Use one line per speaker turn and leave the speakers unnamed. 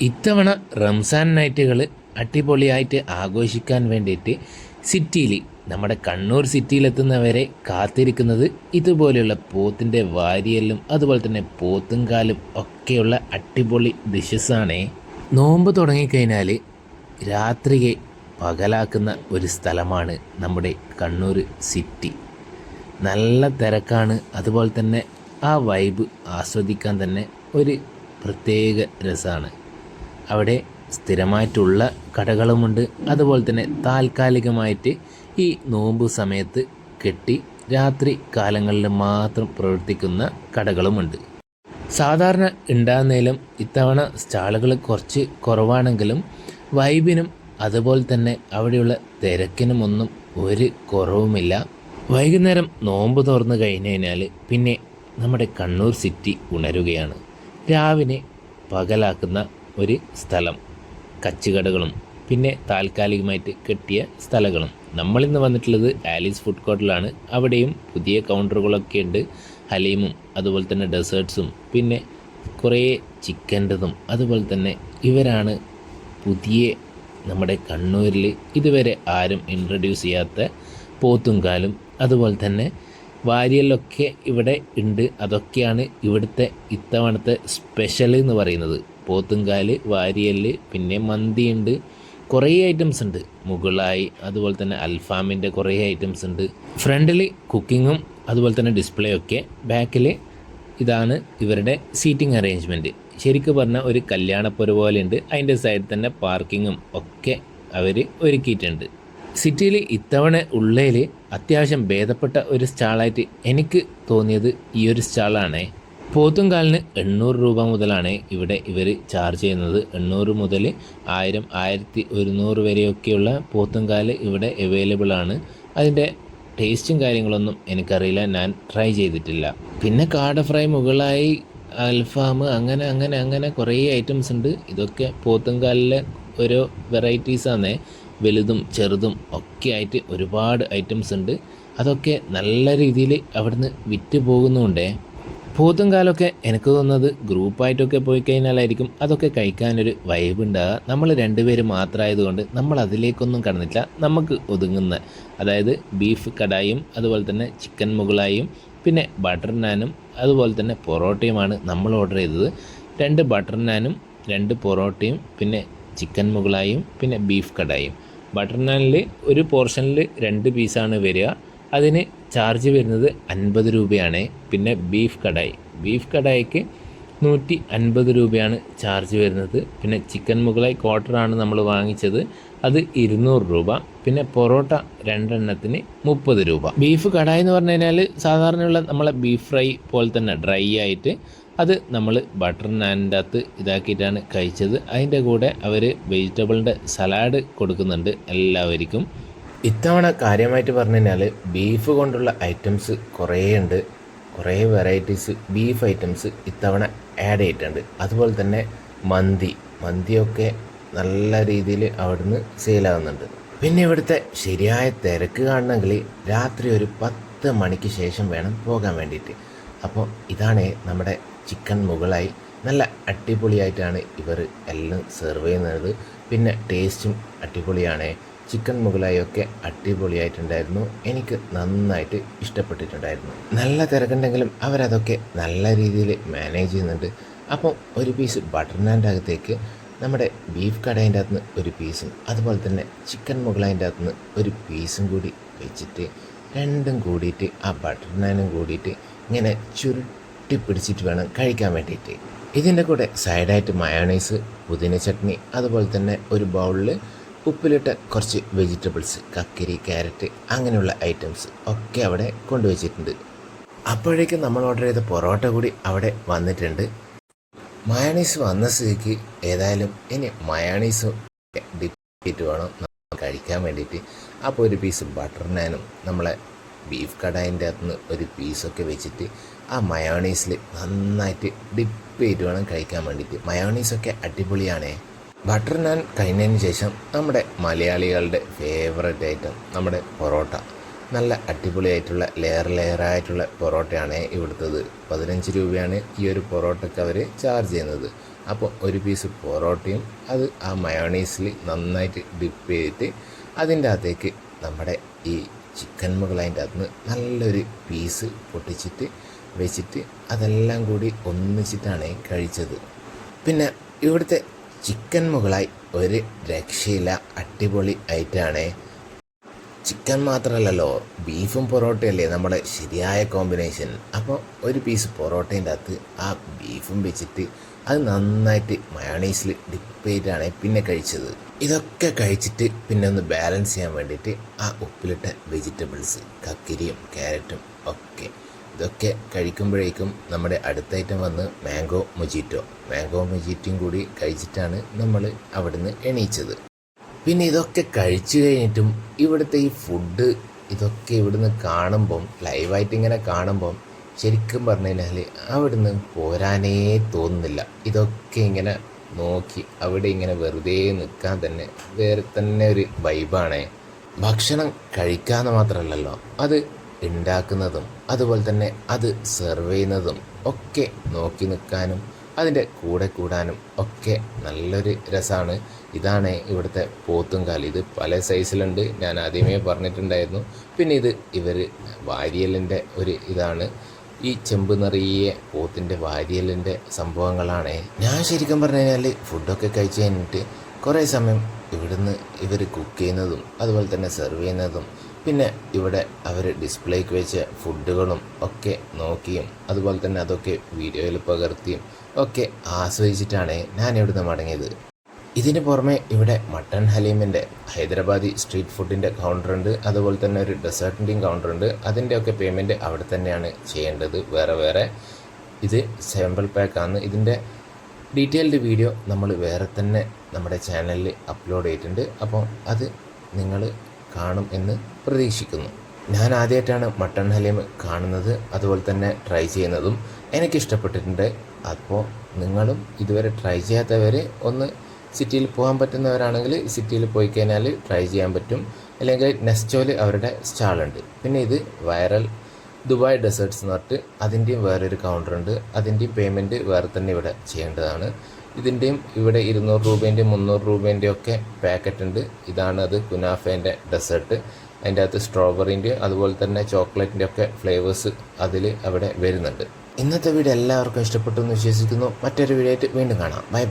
ഇത്തവണ റംസാൻ നൈറ്റുകൾ അടിപൊളിയായിട്ട് ആഘോഷിക്കാൻ വേണ്ടിയിട്ട് സിറ്റിയിൽ നമ്മുടെ കണ്ണൂർ സിറ്റിയിലെത്തുന്നവരെ കാത്തിരിക്കുന്നത് ഇതുപോലെയുള്ള പോത്തിൻ്റെ വാരിയലും അതുപോലെ തന്നെ പോത്തുംകാലും ഒക്കെയുള്ള അടിപൊളി ഡിഷസാണ്. നോമ്പ് തുടങ്ങിക്കഴിഞ്ഞാൽ രാത്രിയെ പകലാക്കുന്ന ഒരു സ്ഥലമാണ് നമ്മുടെ കണ്ണൂർ സിറ്റി. നല്ല തിരക്കാണ്. അതുപോലെ തന്നെ ആ വൈബ് ആസ്വദിക്കാൻ തന്നെ ഒരു പ്രത്യേക രസമാണ്. അവിടെ സ്ഥിരമായിട്ടുള്ള കടകളുമുണ്ട്, അതുപോലെ തന്നെ താൽക്കാലികമായിട്ട് ഈ നോമ്പ് സമയത്ത് കെട്ടി രാത്രി കാലങ്ങളിൽ മാത്രം പ്രവർത്തിക്കുന്ന കടകളുമുണ്ട്. സാധാരണ ഉണ്ടാകുന്നതിലും ഇത്തവണ സ്റ്റാളുകൾ കുറച്ച് കുറവാണെങ്കിലും വൈബിനും അതുപോലെ തന്നെ അവിടെയുള്ള തിരക്കിനുമൊന്നും ഒരു കുറവുമില്ല. വൈകുന്നേരം നോമ്പ് തുറന്നു കഴിഞ്ഞ് കഴിഞ്ഞാൽ പിന്നെ നമ്മുടെ കണ്ണൂർ സിറ്റി ഉണരുകയാണ്. രാവിലെ പകലാക്കുന്ന ഒരു സ്ഥലം, കച്ചുകടകളും പിന്നെ താൽക്കാലികമായിട്ട് കെട്ടിയ സ്ഥലങ്ങളും. നമ്മളിന്ന് വന്നിട്ടുള്ളത് ആലീസ് ഫുഡ് കോർട്ടിലാണ്. അവിടെയും പുതിയ കൗണ്ടറുകളൊക്കെ ഉണ്ട്. ഹലീമും അതുപോലെ തന്നെ ഡെസേർട്ട്സും പിന്നെ കുറേ ചിക്കൻ്റെതും അതുപോലെ തന്നെ ഇവരാണ് പുതിയ നമ്മുടെ കണ്ണൂരിൽ ഇതുവരെ ആരും ഇൻട്രൊഡ്യൂസ് ചെയ്യാത്ത പോത്തുംകാലും അതുപോലെ തന്നെ വാരിയലൊക്കെ ഇവിടെ ഉണ്ട്. അതൊക്കെയാണ് ഇവിടുത്തെ ഇത്തവണത്തെ സ്പെഷ്യൽ എന്ന് പറയുന്നത്. പോത്തുംകാല്, വാരിയല്, പിന്നെ മന്തിയുണ്ട്, കുറേ ഐറ്റംസ് ഉണ്ട്. മുഗളായി അതുപോലെ തന്നെ അൽഫാമിൻ്റെ കുറേ ഐറ്റംസ് ഉണ്ട്. ഫ്രണ്ടിൽ കുക്കിങ്ങും അതുപോലെ തന്നെ ഡിസ്പ്ലേ ഒക്കെ. ബാക്കിൽ ഇതാണ് ഇവരുടെ സീറ്റിംഗ് അറേഞ്ച്മെൻറ്റ്. ശരിക്കും പറഞ്ഞാൽ ഒരു കല്യാണപ്പുര പോലെ ഉണ്ട്. അതിൻ്റെ സൈഡിൽ തന്നെ പാർക്കിങ്ങും ഒക്കെ അവർ ഒരുക്കിയിട്ടുണ്ട്. സിറ്റിയിൽ ഇത്തവണ ഉള്ളതിൽ അത്യാവശ്യം ഭേദപ്പെട്ട ഒരു സ്റ്റാളായിട്ട് എനിക്ക് തോന്നിയത് ഈ ഒരു സ്റ്റാളാണ്. പോത്തുംകാലിന് 800 രൂപ മുതലാണ് ഇവിടെ ഇവർ ചാർജ് ചെയ്യുന്നത്. 800 മുതൽ 1000, 1100 വരെയൊക്കെയുള്ള പോത്തുംകാല് ഇവിടെ അവൈലബിൾ ആണ്. അതിൻ്റെ ടേസ്റ്റും കാര്യങ്ങളൊന്നും എനിക്കറിയില്ല, ഞാൻ ട്രൈ ചെയ്തിട്ടില്ല. പിന്നെ കാട ഫ്രൈ, മുകളായി, അൽഫാം, അങ്ങനെ അങ്ങനെ അങ്ങനെ കുറേ ഐറ്റംസ് ഉണ്ട്. ഇതൊക്കെ പോത്തുംകാലിലെ ഓരോ വെറൈറ്റീസാണ്. വലുതും ചെറുതും ഒക്കെ ആയിട്ട് ഒരുപാട് ഐറ്റംസ് ഉണ്ട്. അതൊക്കെ നല്ല രീതിയിൽ അവിടുന്ന് വിറ്റ് പോകുന്നുണ്ടേ. പോത്തുംകാലൊക്കെ എനിക്ക് തോന്നുന്നത് ഗ്രൂപ്പായിട്ടൊക്കെ പോയി കഴിഞ്ഞാലായിരിക്കും അതൊക്കെ കഴിക്കാനൊരു വൈബ് ഉണ്ടാകുക. നമ്മൾ 2 പേര് മാത്രമായതുകൊണ്ട് നമ്മൾ അതിലേക്കൊന്നും കടന്നില്ല. നമുക്ക് ഒതുങ്ങുന്ന, അതായത് ബീഫ് കടായും അതുപോലെ തന്നെ ചിക്കൻ മുകളായും പിന്നെ ബട്ടർ നാനും അതുപോലെ തന്നെ പൊറോട്ടയുമാണ് നമ്മൾ ഓർഡർ ചെയ്തത്. 2 ബട്ടർ നാനും 2 പൊറോട്ടയും പിന്നെ ചിക്കൻ മുകളായും പിന്നെ ബീഫ് കടായും. ബട്ടർ നാനിൽ ഒരു പോർഷനിൽ 2 പീസാണ് വരിക. അതിന് ചാർജ് വരുന്നത് 50 രൂപയാണ്. പിന്നെ ബീഫ് കടായിക്ക് 150 രൂപയാണ് ചാർജ് വരുന്നത്. പിന്നെ ചിക്കൻ മുകളായി ക്വാർട്ടറാണ് നമ്മൾ വാങ്ങിച്ചത്, അത് 200 രൂപ. പിന്നെ പൊറോട്ട 2 എണ്ണത്തിന് 30 രൂപ. ബീഫ് കടായി എന്ന് പറഞ്ഞു കഴിഞ്ഞാൽ സാധാരണയുള്ള നമ്മളെ ബീഫ് ഫ്രൈ പോലെ തന്നെ ഡ്രൈ ആയിട്ട് അത് നമ്മൾ ബട്ടർ നാനിൻ്റെ അകത്ത് ഇതാക്കിയിട്ടാണ് കഴിച്ചത്. അതിൻ്റെ കൂടെ അവർ വെജിറ്റബിളിൻ്റെ സലാഡ് കൊടുക്കുന്നുണ്ട് എല്ലാവർക്കും. ഇത്തവണ കാര്യമായിട്ട് പറഞ്ഞു കഴിഞ്ഞാൽ ബീഫ് കൊണ്ടുള്ള ഐറ്റംസ് കുറേ ഉണ്ട്. കുറേ ബീഫ് ഐറ്റംസ് ഇത്തവണ ആഡ് ചെയ്തിട്ടുണ്ട്. അതുപോലെ തന്നെ മന്തിയൊക്കെ നല്ല രീതിയിൽ അവിടുന്ന് സെയിലാകുന്നുണ്ട്. പിന്നെ ഇവിടുത്തെ ശരിയായ തിരക്ക് കാണണമെങ്കിൽ രാത്രി ഒരു 10 മണിക്ക് ശേഷം വേണം പോകാൻ വേണ്ടിയിട്ട്. അപ്പോൾ ഇതാണ് നമ്മുടെ ചിക്കൻ മുകളായി. നല്ല അടിപൊളിയായിട്ടാണ് ഇവർ എല്ലാം സെർവ് ചെയ്യുന്നത്. പിന്നെ ടേസ്റ്റും അടിപൊളിയാണ്. ചിക്കൻ മുകളായൊക്കെ അടിപൊളിയായിട്ടുണ്ടായിരുന്നു. എനിക്ക് നന്നായിട്ട് ഇഷ്ടപ്പെട്ടിട്ടുണ്ടായിരുന്നു. നല്ല തിരക്കുണ്ടെങ്കിലും അവരതൊക്കെ നല്ല രീതിയിൽ മാനേജ് ചെയ്യുന്നുണ്ട്. അപ്പം ഒരു പീസ് ബട്ടർ നാൻ്റെ അകത്തേക്ക് നമ്മുടെ ബീഫ് കടായിൻ്റെ അകത്തുനിന്ന് ഒരു പീസും അതുപോലെ തന്നെ ചിക്കൻ മുകളായിൻ്റെ അകത്തുനിന്ന് ഒരു പീസും കൂടി വെച്ചിട്ട് രണ്ടും കൂടിയിട്ട് ആ ബട്ടർ നാനും കൂടിയിട്ട് ഇങ്ങനെ ചുരുട്ടി പിടിച്ചിട്ട് വേണം കഴിക്കാൻ വേണ്ടിയിട്ട്. ഇതിൻ്റെ കൂടെ സൈഡായിട്ട് മയോണൈസ്, പുതിന ചട്നി, അതുപോലെ തന്നെ ഒരു ബൗളിൽ ഉപ്പിലിട്ട കുറച്ച് വെജിറ്റബിൾസ്, കക്കിരി, ക്യാരറ്റ് അങ്ങനെയുള്ള ഐറ്റംസ് ഒക്കെ അവിടെ കൊണ്ടുവച്ചിട്ടുണ്ട്. അപ്പോഴേക്കും നമ്മൾ ഓർഡർ ചെയ്ത പൊറോട്ട കൂടി അവിടെ വന്നിട്ടുണ്ട്. മയോണൈസ് വന്ന സ്ഥിതിക്ക് ഏതായാലും ഇനി മയോണൈസ് ഡിപ്പ് ചെയ്തിട്ട് വേണം നമ്മൾ കഴിക്കാൻ വേണ്ടിയിട്ട്. അപ്പോൾ ഒരു പീസ് ബട്ടർ നാനും നമ്മളെ ബീഫ് കടായിൻ്റെ അകത്തുനിന്ന് ഒരു പീസൊക്കെ വെച്ചിട്ട് ആ മയോണൈസിൽ നന്നായിട്ട് ഡിപ്പ് ചെയ്തിട്ട് വേണം കഴിക്കാൻ വേണ്ടിയിട്ട്. മയോണൈസൊക്കെ അടിപൊളിയാണേ. ബട്ടർ നാൻ കഴിഞ്ഞതിന് ശേഷം നമ്മുടെ മലയാളികളുടെ ഫേവറേറ്റ് ഐറ്റം നമ്മുടെ പൊറോട്ട. നല്ല അടിപൊളിയായിട്ടുള്ള ലെയറായിട്ടുള്ള പൊറോട്ടയാണ് ഇവിടുത്തത്. 15 രൂപയാണ് ഈ ഒരു പൊറോട്ടയ്ക്ക് അവർ ചാർജ് ചെയ്യുന്നത്. അപ്പോൾ ഒരു പീസ് പൊറോട്ടയും അത് ആ മയോണൈസിൽ നന്നായിട്ട് ഡിപ്പ് ചെയ്തിട്ട് അതിൻ്റെ അകത്തേക്ക് നമ്മുടെ ഈ ചിക്കൻ മുകൾ അതിൻ്റെ അകത്ത് നിന്ന് നല്ലൊരു പീസ് പൊട്ടിച്ചിട്ട് വെച്ചിട്ട് അതെല്ലാം കൂടി ഒന്നിച്ചിട്ടാണ് കഴിച്ചത്. പിന്നെ ഇവിടുത്തെ ചിക്കൻ മുകളായി ഒരു രക്ഷയില്ല, അടിപൊളി ഐറ്റമാണ്. ചിക്കൻ മാത്രമല്ലല്ലോ, ബീഫും പൊറോട്ടയല്ലേ നമ്മുടെ ശരിയായ കോമ്പിനേഷൻ. അപ്പോൾ ഒരു പീസ് പൊറോട്ടേൻ്റെ അകത്ത് ആ ബീഫും വെച്ചിട്ട് അത് നന്നായിട്ട് മയോണൈസിൽ ഡിപ്പ് ചെയ്തിട്ടാണ് പിന്നെ കഴിച്ചത്. ഇതൊക്കെ കഴിച്ചിട്ട് പിന്നെ ഒന്ന് ബാലൻസ് ചെയ്യാൻ വേണ്ടിയിട്ട് ആ ഉപ്പിലിട്ട വെജിറ്റബിൾസ്, കക്കിരിയും ക്യാരറ്റും ഒക്കെ ഇതൊക്കെ കഴിക്കുമ്പോഴേക്കും നമ്മുടെ അടുത്ത ഐറ്റം വന്ന് മാംഗോ മൊജിറ്റോയും കൂടി കഴിച്ചിട്ടാണ് നമ്മൾ അവിടുന്ന് എണീച്ചത്. പിന്നെ ഇതൊക്കെ കഴിച്ചു കഴിഞ്ഞിട്ടും ഇവിടുത്തെ ഈ ഫുഡ് ഇതൊക്കെ ഇവിടുന്ന് കാണുമ്പം ലൈവായിട്ട് ഇങ്ങനെ കാണുമ്പം ശരിക്കും പറഞ്ഞു കഴിഞ്ഞാൽ അവിടുന്ന് പോരാനേ തോന്നുന്നില്ല. ഇതൊക്കെ ഇങ്ങനെ നോക്കി അവിടെ ഇങ്ങനെ വെറുതെ നിൽക്കാൻ തന്നെ വേറെ തന്നെ ഒരു വൈബാണ്. ഭക്ഷണം കഴിക്കാമെന്ന് മാത്രമല്ലല്ലോ, അത് ഉണ്ടാക്കുന്നതും അതുപോലെ തന്നെ അത് സെർവ് ചെയ്യുന്നതും ഒക്കെ നോക്കി നിൽക്കാനും അതിൻ്റെ കൂടെ കൂടാനും ഒക്കെ നല്ലൊരു രസമാണ്. ഇതാണ് ഇവിടുത്തെ പോത്തുംകാല്. ഇത് പല സൈസിലുണ്ട്, ഞാൻ ആദ്യമേ പറഞ്ഞിട്ടുണ്ടായിരുന്നു. പിന്നെ ഇത് ഇവർ വാരിയലിൻ്റെ ഒരു ഇതാണ്. ഈ ചെമ്പ് നിറയെ പോത്തിൻ്റെ വാരിയലിൻ്റെ സംഭവങ്ങളാണ്. ഞാൻ ശരിക്കും പറഞ്ഞു കഴിഞ്ഞാൽ ഫുഡൊക്കെ കഴിച്ച് കഴിഞ്ഞിട്ട് കുറേ സമയം ഇവിടുന്ന് ഇവർ കുക്ക് ചെയ്യുന്നതും അതുപോലെ തന്നെ സെർവ് ചെയ്യുന്നതും പിന്നെ ഇവിടെ അവർ ഡിസ്പ്ലേക്ക് വെച്ച ഫുഡുകളും ഒക്കെ നോക്കിയും അതുപോലെ തന്നെ അതൊക്കെ വീഡിയോയിൽ പകർത്തിയും ഒക്കെ ആസ്വദിച്ചിട്ടാണ് ഞാൻ ഇവിടുന്ന് മടങ്ങിയത്. ഇതിന് പുറമെ ഇവിടെ മട്ടൺ ഹലീമിൻ്റെ ഹൈദരാബാദി സ്ട്രീറ്റ് ഫുഡിൻ്റെ കൗണ്ടറുണ്ട്, അതുപോലെ തന്നെ ഒരു ഡെസേർട്ടിൻ്റെയും കൗണ്ടറുണ്ട്. അതിൻ്റെയൊക്കെ പേയ്മെൻറ്റ് അവിടെ തന്നെയാണ് ചെയ്യേണ്ടത്, വേറെ. ഇത് സാമ്പിൾ പാക്കാണ്. ഇതിൻ്റെ ഡീറ്റെയിൽഡ് വീഡിയോ നമ്മൾ വേറെ തന്നെ നമ്മുടെ ചാനലിൽ അപ്ലോഡ് ചെയ്തിട്ടുണ്ട്. അപ്പോൾ അത് നിങ്ങൾ കാണും എന്ന് പ്രതീക്ഷിക്കുന്നു. ഞാൻ ആദ്യമായിട്ടാണ് മട്ടൺ ഹലീം കാണുന്നത്, അതുപോലെ തന്നെ ട്രൈ ചെയ്യുന്നതും. എനിക്കിഷ്ടപ്പെട്ടിട്ടുണ്ട്. അപ്പോൾ നിങ്ങളും ഇതുവരെ ട്രൈ ചെയ്യാത്തവർ ഒന്ന് സിറ്റിയിൽ പോകാൻ പറ്റുന്നവരാണെങ്കിൽ സിറ്റിയിൽ പോയി കഴിഞ്ഞാൽ ട്രൈ ചെയ്യാൻ പറ്റും. അല്ലെങ്കിൽ നെസ്റ്റോയിൽ അവരുടെ സ്റ്റാളുണ്ട്. പിന്നെ ഇത് വൈറൽ ദുബായ് ഡെസേർട്ട്സ് എന്ന് പറഞ്ഞിട്ട് അതിൻ്റെയും വേറൊരു കൗണ്ടറുണ്ട്. അതിൻ്റെയും പേയ്മെൻറ്റ് വേറെ തന്നെ ഇവിടെ ചെയ്യേണ്ടതാണ്. ഇതിൻ്റെയും ഇവിടെ 200 രൂപേൻ്റെയും 300 രൂപേൻ്റെയും ഒക്കെ പാക്കറ്റ് ഉണ്ട്. ഇതാണ് അത് കുനാഫേൻ്റെ ഡെസേർട്ട്. അതിൻ്റെ അകത്ത് സ്ട്രോബെറിൻ്റെ അതുപോലെ തന്നെ ചോക്ലേറ്റിൻ്റെ ഒക്കെ ഫ്ലേവേഴ്സ് അതിൽ അവിടെ വരുന്നുണ്ട്. ഇന്നത്തെ വീഡിയോ എല്ലാവർക്കും ഇഷ്ടപ്പെട്ടു എന്ന് വിശ്വസിക്കുന്നു. മറ്റൊരു വീഡിയോ ആയിട്ട് വീണ്ടും കാണാം. ബൈ.